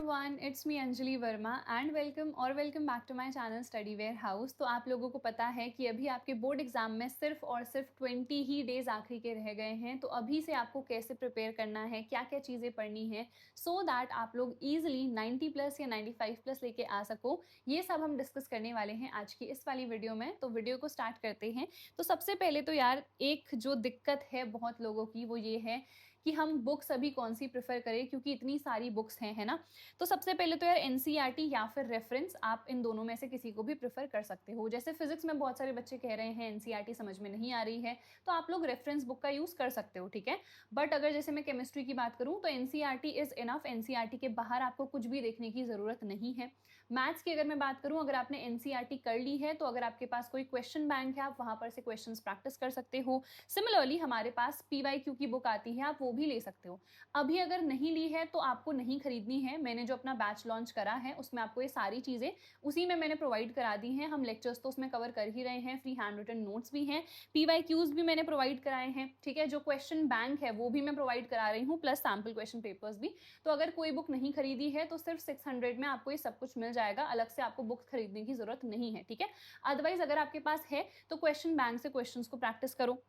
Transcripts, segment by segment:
Everyone, it's me Anjali Verma and welcome back to my channel study warehouse. तो आप लोगों को पता है कि अभी आपके बोर्ड एग्जाम में सिर्फ और सिर्फ 20 ही डेज आखिरी के रह गए हैं। तो अभी से आपको कैसे प्रिपेयर करना है, क्या क्या चीज़ें पढ़नी है सो दैट आप लोग ईजिली 90 प्लस या 95 प्लस लेके आ सको, ये सब हम डिस्कस करने वाले हैं आज की इस वाली वीडियो में। तो वीडियो को स्टार्ट करते हैं। तो सबसे पहले तो यार एक जो दिक्कत है बहुत लोगों की वो ये है कि हम बुक्स अभी कौन सी प्रेफर करें, क्योंकि इतनी सारी बुक्स हैं, है ना। तो सबसे पहले तो यार एनसीईआरटी या फिर रेफरेंस, आप इन दोनों में से किसी को भी प्रेफर कर सकते हो। जैसे फिजिक्स में बहुत सारे बच्चे कह रहे हैं एनसीईआरटी समझ में नहीं आ रही है, तो आप लोग रेफरेंस बुक का यूज कर सकते हो, ठीक है। बट अगर जैसे मैं केमिस्ट्री की बात करूं तो एनसीईआरटी इज इनफ, एनसीईआरटी के बाहर आपको कुछ भी देखने की जरूरत नहीं है। मैथ्स की अगर मैं बात करूं, अगर आपने एनसीईआरटी कर ली है तो अगर आपके पास कोई क्वेश्चन बैंक है आप वहां पर से क्वेश्चन प्रैक्टिस कर सकते हो। सिमिलरली हमारे पास पीवाईक्यू की बुक आती है, आप वो भी ले सकते हो। अभी अगर नहीं ली है तो आपको नहीं खरीदनी है। मैंने जो अपना बैच लॉन्च करा है उसमें आपको ये सारी चीजें उसी में मैंने प्रोवाइड करा दी हैं। हम लेक्चर्स तो उसमें कवर कर ही रहे हैं, फ्री हैंड रिटन नोट्स भी हैं, पीवाईक्यूज भी मैंने प्रोवाइड कराए हैं, ठीक है। जो क्वेश्चन बैंक है वो भी मैं प्रोवाइड करा रही हूँ, प्लस सैम्पल क्वेश्चन पेपर्स भी। तो अगर कोई बुक नहीं खरीदी है तो सिर्फ 600 में आपको ये सब कुछ मिल जाएगा, अलग से आपको बुक खरीदने की जरूरत नहीं है, ठीक है। अदरवाइज अगर आपके पास है तो क्वेश्चन बैंक से क्वेश्चंस को प्रैक्टिस करो।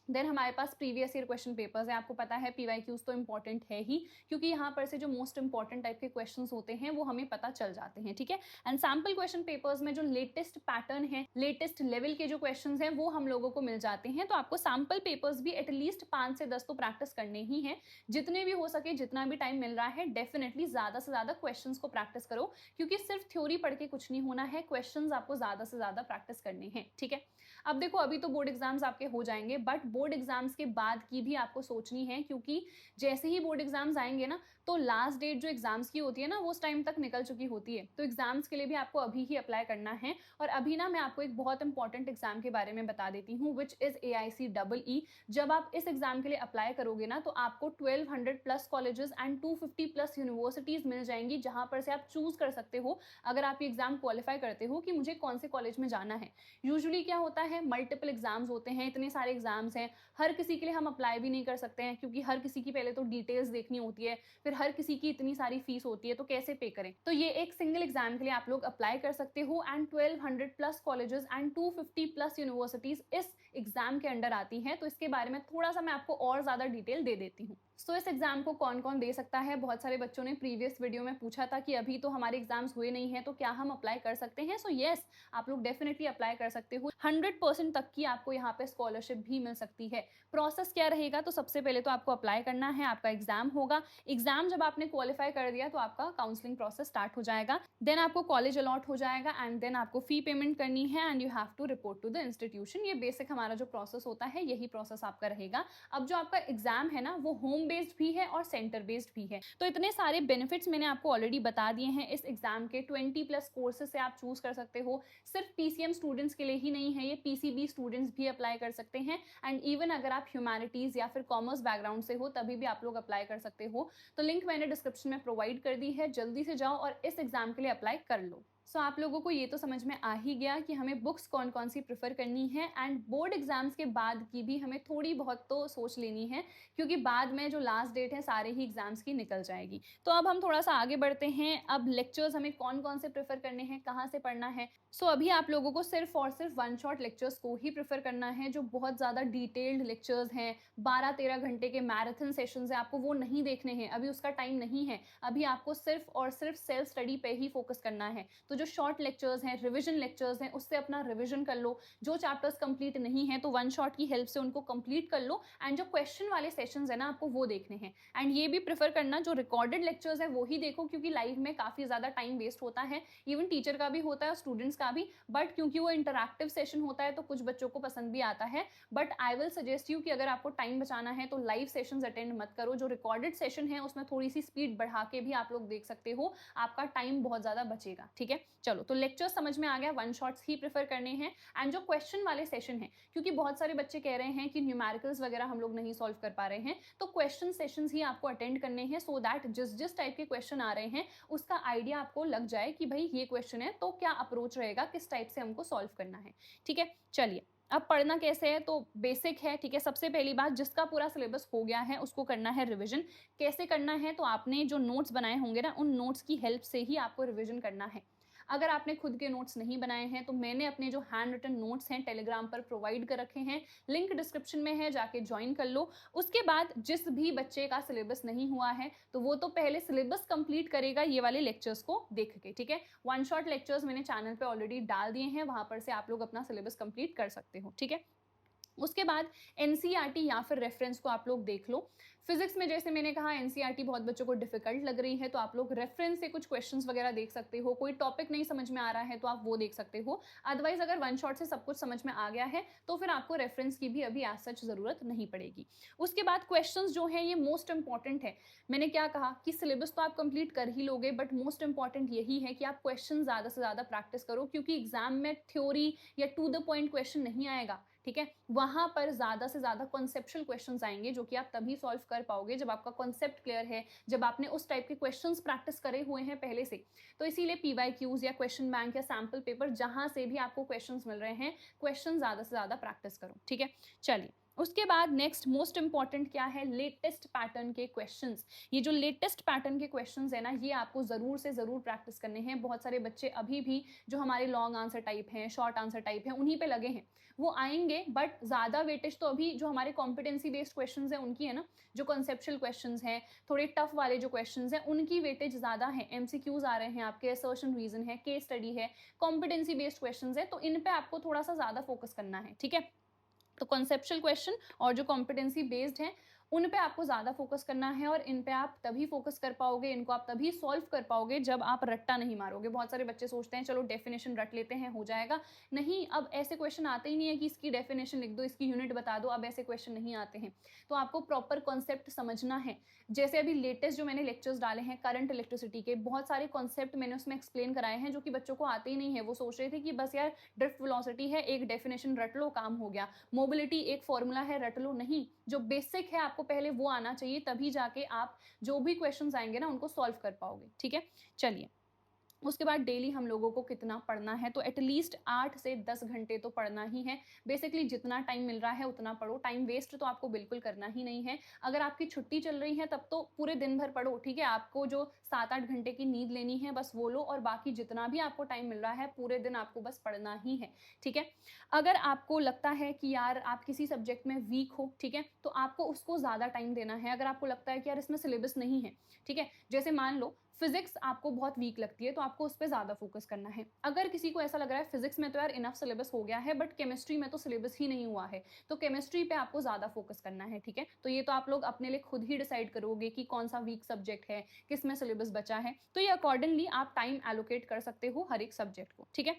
देन हमारे पास प्रीवियस ईयर क्वेश्चन पेपर्स है। आपको पता है पीवाईक्यूज तो इंपॉर्टेंट है ही, क्योंकि यहाँ पर से जो मोस्ट इंपॉर्टेंट टाइप के क्वेश्चंस होते हैं वो हमें पता चल जाते हैं, ठीक है। एंड सैम्पल क्वेश्चन पेपर्स में जो लेटेस्ट पैटर्न है, लेटेस्ट लेवल के जो क्वेश्चंस हैं वो हम लोगों को मिल जाते हैं। तो आपको सैम्पल पेपर्स भी एटलीस्ट 5 से 10 तो प्रैक्टिस करने ही है, जितने भी हो सके, जितना भी टाइम मिल रहा है। डेफिनेटली ज्यादा से ज्यादा क्वेश्चन को प्रैक्टिस करो, क्योंकि सिर्फ थ्योरी पढ़ के कुछ नहीं होना है, क्वेश्चन आपको ज्यादा से ज्यादा प्रैक्टिस करने हैं, ठीक है। अब देखो, अभी तो बोर्ड एग्जाम्स आपके हो जाएंगे, बट बोर्ड एग्जाम्स के बाद की भी आपको सोचनी है, क्योंकि जैसे ही बोर्ड एग्जाम्स आएंगे ना तो लास्ट डेट जो एग्जाम्स की होती है ना वो उस टाइम तक निकल चुकी होती है। तो एग्जाम्स के लिए भी आपको अभी ही अप्लाई करना है। और अभी ना मैं आपको एक बहुत इंपॉर्टेंट एग्जाम के बारे में बता देती हूँ, विच इज AICEE। जब आप इस एग्जाम के लिए अप्लाई करोगे ना तो आपको 1200 plus colleges and 250 plus universities मिल जाएंगी, जहां पर से आप चूज कर सकते हो अगर आप ये एग्जाम क्वालिफाई करते हो कि मुझे कौन से कॉलेज में जाना है। यूजुअली क्या होता है, मल्टीपल एग्जाम्स होते हैं, इतने सारे एग्जाम्स हैं, हर किसी के लिए हम अप्लाई भी नहीं कर सकते हैं, क्योंकि हर किसी की पहले तो डिटेल्स देखनी होती है, फिर हर किसी की इतनी सारी फीस होती है, तो कैसे पे करें। तो ये एक सिंगल एग्जाम के लिए आप लोग अप्लाई कर सकते हो। And 1200 plus colleges and 250 plus universities इस एग्जाम के अंडर आती हैं। तो इसके बारे में थोड़ा सा मैं आपको और ज्यादा डिटेल दे देती हूँ। सो इस एग्जाम को कौन कौन दे सकता है, बहुत सारे बच्चों ने प्रीवियस वीडियो में पूछा था कि अभी तो हमारे एग्जाम्स हुए नहीं है तो क्या हम अप्लाई कर सकते हैं। सो यस, आप लोग डेफिनेटली अप्लाई कर सकते हो। 100% तक की आपको यहाँ पे स्कॉलरशिप भी मिल सकती है। प्रोसेस क्या रहेगा, तो सबसे पहले तो आपको अप्लाई करना है, आपका एग्जाम होगा। एग्जाम जब आपने क्वालिफाई कर दिया तो आपका काउंसलिंग प्रोसेस स्टार्ट हो जाएगा। देन आपको कॉलेज अलॉट हो जाएगा एंड देन आपको फी पेमेंट करनी है and you have to report to the institution. ये बेसिक हमारा जो प्रोसेस होता है यही प्रोसेस आपका रहेगा। अब जो आपका एग्जाम है ना वो होम बेस्ड भी है और सेंटर बेस्ड भी है। तो इतने सारे बेनिफिट्स मैंने आपको ऑलरेडी बता दिए हैं इस एग्जाम के। 20 प्लस कोर्सेज से आप चूज कर सकते हो। सिर्फ PCM स्टूडेंट्स के लिए ही नहीं है, ये PCB स्टूडेंट्स भी अप्लाई कर सकते हैं। एंड इवन अगर आप ह्यूमैनिटीज या फिर कॉमर्स बैकग्राउंड से हो तभी भी आप लोग अप्लाई कर सकते हो। तो लिंक मैंने डिस्क्रिप्शन में प्रोवाइड कर दी है, जल्दी से जाओ और इस एग्जाम के लिए अप्लाई कर लो। सो आप लोगों को ये तो समझ में आ ही गया कि हमें बुक्स कौन कौन सी प्रेफर करनी है। एंड बोर्ड एग्जाम्स के बाद की भी हमें थोड़ी बहुत तो सोच लेनी है, क्योंकि बाद में जो लास्ट डेट है सारे ही एग्जाम्स की निकल जाएगी। तो अब हम थोड़ा सा आगे बढ़ते हैं। अब लेक्चर्स हमें कौन कौन से प्रेफर करने हैं, कहाँ से पढ़ना है। सो अभी आप लोगों को सिर्फ और सिर्फ वन शॉट लेक्चर्स को ही प्रेफर करना है, जो बहुत ज़्यादा डिटेल्ड लेक्चर्स हैं, 12-13 घंटे के मैराथन सेशंस हैं, आपको वो नहीं देखने हैं। अभी उसका टाइम नहीं है, अभी आपको सिर्फ और सिर्फ सेल्फ स्टडी पे ही फोकस करना है। तो जो शॉर्ट लेक्चर्स हैं, रिवीजन लेक्चर्स हैं, उससे अपना रिवीजन कर लो। जो चैप्टर्स कंप्लीट नहीं है तो वन शॉट की हेल्प से उनको कंप्लीट कर लो। एंड जो क्वेश्चन वाले सेशंस है ना आपको वो देखने हैं। एंड ये भी प्रेफर करना जो रिकॉर्डेड लेक्चर्स है वो ही देखो, क्योंकि लाइव में काफी ज्यादा टाइम वेस्ट होता है, इवन टीचर का भी होता है, स्टूडेंट्स का भी। बट क्योंकि वो इंटरैक्टिव सेशन होता है तो कुछ बच्चों को पसंद भी आता है। But I will suggest you कि अगर आपको टाइम बचाना है तो लाइव सेशंस अटेंड मत करो। जो रिकॉर्डेड सेशन है उसमें थोड़ी सी स्पीड बढ़ा के भी आप लोग देख सकते हो, आपका टाइम बहुत ज्यादा बचेगा, ठीक है। चलो, तो लेक्चर समझ में आ गया, वन शॉट्स ही प्रेफर करने हैं। एंड जो क्वेश्चन वाले सेशन है, क्योंकि बहुत सारे बच्चे कह रहे हैं कि न्यूमेरिकल्स वगैरह हम लोग नहीं सॉल्व कर पा रहे हैं, तो क्वेश्चन सेशंस ही आपको अटेंड करने हैं, सो दैट जिस जिस टाइप के क्वेश्चन आ रहे हैं उसका आइडिया आपको लग जाए कि भाई ये क्वेश्चन है तो क्या अप्रोच रहेगा, किस टाइप से हमको सॉल्व करना है, ठीक है। चलिए, अब पढ़ना कैसे है, तो बेसिक है, ठीक है। सबसे पहली बात, जिसका पूरा सिलेबस हो गया है उसको करना है रिवीजन। कैसे करना है, तो आपने जो नोट्स बनाए होंगे ना, उन नोट्स की हेल्प से ही आपको रिवीजन करना है। अगर आपने खुद के नोट्स नहीं बनाए हैं तो मैंने अपने जो हैंड रिटन नोट्स हैं टेलीग्राम पर प्रोवाइड कर रखे हैं, लिंक डिस्क्रिप्शन में है, जाके ज्वाइन कर लो। उसके बाद जिस भी बच्चे का सिलेबस नहीं हुआ है तो वो तो पहले सिलेबस कंप्लीट करेगा ये वाले लेक्चर्स को देख के, ठीक है। वन शॉट लेक्चर्स मैंने चैनल पे ऑलरेडी डाल दिए हैं, वहां पर से आप लोग अपना सिलेबस कंप्लीट कर सकते हो, ठीक है। उसके बाद एनसीईआरटी या फिर रेफरेंस को आप लोग देख लो। फिजिक्स में जैसे मैंने कहा एनसीईआरटी बहुत बच्चों को डिफिकल्ट लग रही है, तो आप लोग रेफरेंस से कुछ क्वेश्चंस वगैरह देख सकते हो। कोई टॉपिक नहीं समझ में आ रहा है तो आप वो देख सकते हो। अदरवाइज अगर वन शॉट से सब कुछ समझ में आ गया है तो फिर आपको रेफरेंस की भी अभी एज सच जरूरत नहीं पड़ेगी। उसके बाद क्वेश्चंस जो है ये मोस्ट इंपॉर्टेंट है। मैंने क्या कहा कि सिलेबस तो आप कंप्लीट कर ही लोगे, बट मोस्ट इंपॉर्टेंट यही है कि आप क्वेश्चन ज्यादा से ज्यादा प्रैक्टिस करो, क्योंकि एग्जाम में थ्योरी या टू द पॉइंट क्वेश्चन नहीं आएगा, ठीक है। वहां पर ज्यादा से ज्यादा कॉन्सेप्चुअल क्वेश्चंस आएंगे, जो कि आप तभी सॉल्व कर पाओगे जब आपका कॉन्सेप्ट क्लियर है, जब आपने उस टाइप के क्वेश्चंस प्रैक्टिस करे हुए हैं पहले से। तो इसीलिए पीवाईक्यूज या क्वेश्चन बैंक या सैम्पल पेपर जहां से भी आपको क्वेश्चंस मिल रहे हैं, क्वेश्चन ज्यादा से ज्यादा प्रैक्टिस करो, ठीक है। चलिए, उसके बाद नेक्स्ट मोस्ट इंपॉर्टेंट क्या है, लेटेस्ट पैटर्न के क्वेश्चंस। ये जो लेटेस्ट पैटर्न के क्वेश्चंस है ना, ये आपको जरूर से जरूर प्रैक्टिस करने हैं। बहुत सारे बच्चे अभी भी जो हमारे लॉन्ग आंसर टाइप हैं, शॉर्ट आंसर टाइप हैं, उन्हीं पे लगे हैं। वो आएंगे, बट ज्यादा वेटेज तो अभी जो हमारे कॉम्पिटेंसी बेस्ड क्वेश्चंस हैं उनकी है ना। जो कॉन्सेप्चुअल क्वेश्चंस हैं, थोड़े टफ वाले जो क्वेश्चंस हैं, उनकी वेटेज ज्यादा है। एमसीक्यूज आ रहे हैं आपके, असर्शन रीजन है, केस स्टडी है, कॉम्पिटेंसी बेस्ड क्वेश्चंस है, तो इन पे आपको थोड़ा सा ज्यादा फोकस करना है, ठीक है। तो कॉन्सेप्चुअल क्वेश्चन और जो कॉम्पिटेंसी बेस्ड हैं उन पे आपको ज्यादा फोकस करना है, और इन पे आप तभी फोकस कर पाओगे, इनको आप तभी सॉल्व कर पाओगे जब आप रट्टा नहीं मारोगे। बहुत सारे बच्चे सोचते हैं चलो डेफिनेशन रट लेते हैं हो जाएगा। नहीं, अब ऐसे क्वेश्चन आते ही नहीं है कि इसकी डेफिनेशन लिख दो, इसकी यूनिट बता दो, अब ऐसे क्वेश्चन नहीं आते हैं। तो आपको प्रॉपर कॉन्सेप्ट समझना है। जैसे अभी लेटेस्ट जो मैंने लेक्चर्स डाले हैं करंट इलेक्ट्रिसिटी के, बहुत सारे कॉन्सेप्ट मैंने उसमें एक्सप्लेन कराए हैं जो कि बच्चों को आते ही नहीं है। वो सोच रहे थे कि बस यार ड्रिफ्ट वेलोसिटी है, एक डेफिनेशन रट लो, काम हो गया। मोबिलिटी एक फॉर्मूला है, रट लो। नहीं, जो बेसिक है आपको पहले वो आना चाहिए, तभी जाके आप जो भी क्वेश्चंस आएंगे ना उनको सॉल्व कर पाओगे, ठीक है। चलिए, उसके बाद डेली हम लोगों को कितना पढ़ना है, तो एटलीस्ट 8 से 10 घंटे तो पढ़ना ही है। बेसिकली जितना टाइम मिल रहा है उतना पढ़ो, टाइम वेस्ट तो आपको बिल्कुल करना ही नहीं है। अगर आपकी छुट्टी चल रही है तब तो पूरे दिन भर पढ़ो, ठीक है। आपको जो 7-8 घंटे की नींद लेनी है बस वो लो, और बाकी जितना भी आपको टाइम मिल रहा है पूरे दिन आपको बस पढ़ना ही है, ठीक है। अगर आपको लगता है कि यार आप किसी सब्जेक्ट में वीक हो, ठीक है, तो आपको उसको ज्यादा टाइम देना है। अगर आपको लगता है कि यार इसमें सिलेबस नहीं है, ठीक है, जैसे मान लो फिजिक्स आपको बहुत वीक लगती है तो आपको उस पर ज्यादा फोकस करना है। अगर किसी को ऐसा लग रहा है फिजिक्स में तो यार इनफ सिलेबस हो गया है, बट केमिस्ट्री में तो सिलेबस ही नहीं हुआ है, तो केमिस्ट्री पे आपको ज्यादा फोकस करना है, ठीक है। तो ये तो आप लोग अपने लिए खुद ही डिसाइड करोगे कि कौन सा वीक सब्जेक्ट है, किस में सिलेबस बचा है, तो ये अकॉर्डिंगली आप टाइम एलोकेट कर सकते हो हर एक सब्जेक्ट को, ठीक है।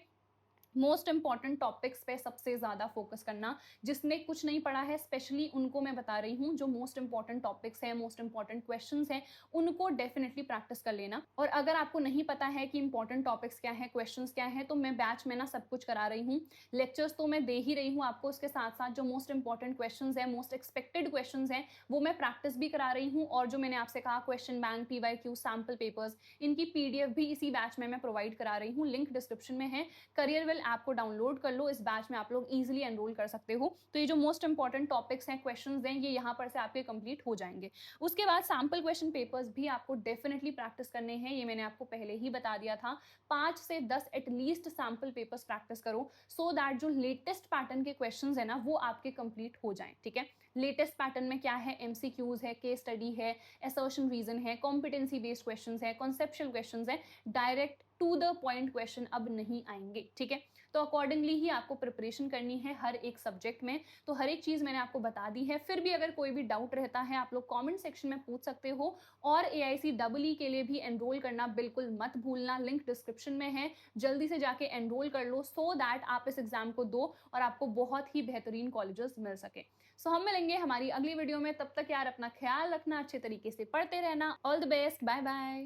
मोस्ट इंपॉर्टेंट टॉपिक्स पे सबसे ज्यादा फोकस करना। जिसने कुछ नहीं पढ़ा है स्पेशली उनको मैं बता रही हूँ, जो मोस्ट इंपॉर्टेंट टॉपिक्स हैं, मोस्ट इंपॉर्टेंट क्वेश्चंस हैं, उनको डेफिनेटली प्रैक्टिस कर लेना। और अगर आपको नहीं पता है कि इंपॉर्टेंट टॉपिक्स क्या है, क्वेश्चंस क्या है, तो मैं बैच में ना सब कुछ करा रही हूँ। लेक्चर्स तो मैं दे ही रही हूँ आपको, उसके साथ साथ जो मोस्ट इंपॉर्टेंट क्वेश्चन है, मोस्ट एक्सपेक्टेड क्वेश्चन है, वो मैं प्रैक्टिस भी करा रही हूँ। और जो मैंने आपसे कहा question bank, PYQ, sample papers, इनकी पीडीएफ भी इसी बैच में मैं प्रोवाइड करा रही हूँ, लिंक डिस्क्रिप्शन में है। करियर वेल ऐप को डाउनलोड कर लो, इस बैच में आप लोग इजीली एनरोल कर सकते हो। तो ये जो मोस्ट इंपॉर्टेंट टॉपिक्स हैं, क्वेश्चंस हैं, ये यहाँ पर से आपके कंप्लीट हो जाएंगे। उसके बाद सैम्पल क्वेश्चन पेपर्स भी आपको डेफिनेटली प्रैक्टिस करने हैं, ये मैंने आपको पहले ही बता दिया था। 5 से 10 एटलीस्ट सैम्पल पेपर्स प्रैक्टिस करो, सो दैट जो लेटेस्ट पैटर्न के क्वेश्चंस है ना वो आपके कंप्लीट हो जाएं, ठीक है। लेटेस्ट पैटर्न में क्या है, एमसीक्यूज है, केस स्टडी है, असर्शन रीजन है, कॉम्पिटेंसी बेस्ड क्वेश्चंस है, कॉन्सेप्चुअल क्वेश्चंस है, direct to the point question अब नहीं आएंगे, ठीक है। तो अकॉर्डिंगली ही आपको प्रिपरेशन करनी है हर एक सब्जेक्ट में। तो हर एक चीज मैंने आपको बता दी है। फिर भी अगर कोई भी डाउट रहता है आप लोग कमेंट सेक्शन में पूछ सकते हो। और AICEE के लिए भी एनरोल करना बिल्कुल मत भूलना, लिंक डिस्क्रिप्शन में है, जल्दी से जाके एनरोल कर लो, सो दैट आप इस एग्जाम को दो और आपको बहुत ही बेहतरीन कॉलेजेस मिल सके। सो हम मिलेंगे हमारी अगली वीडियो में, तब तक यार अपना ख्याल रखना, अच्छे तरीके से पढ़ते रहना। All the best, bye bye.